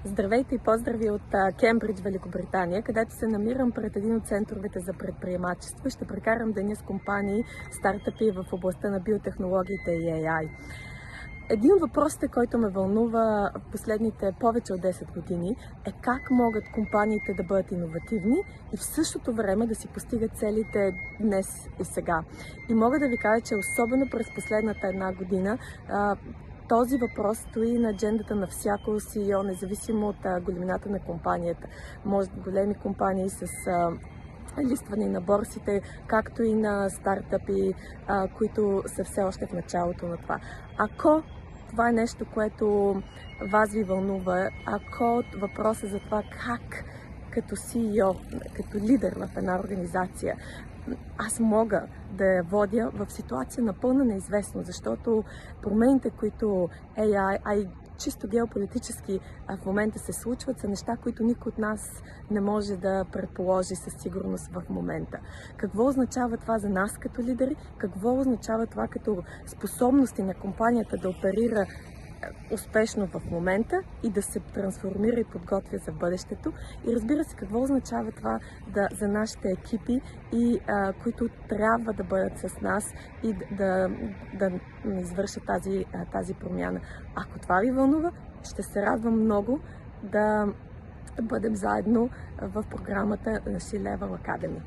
Здравейте и поздрави от Кембридж, Великобритания, където се намирам пред един от центровете за предприемачество и ще прекарам деня с компании, стартъпи в областта на биотехнологиите и AI. Един от въпросите, който ме вълнува в последните повече от 10 години, е как могат компаниите да бъдат иновативни и в същото време да си постигат целите днес и сега. И мога да ви кажа, че особено през последната една година този въпрос стои на аджендата на всяко CEO, независимо от големината на компанията. Може големи компании с листване на борсите, както и на стартъпи, които са все още в началото на това. Ако това е нещо, което вас ви вълнува, ако въпросът за това как като CEO, като лидер в една организация, аз мога да я водя в ситуация на пълна неизвестност, защото промените, които AI, а и чисто геополитически в момента се случват, са неща, които никой от нас не може да предположи със сигурност в момента. Какво означава това за нас като лидери? Какво означава това като способности на компанията да оперира успешно в момента и да се трансформира и подготвя за бъдещето? И разбира се, какво означава това за нашите екипи, които трябва да бъдат с нас и да извършат тази промяна. Ако това ви вълнува, ще се радвам много да бъдем заедно в програмата на C-Level Academy.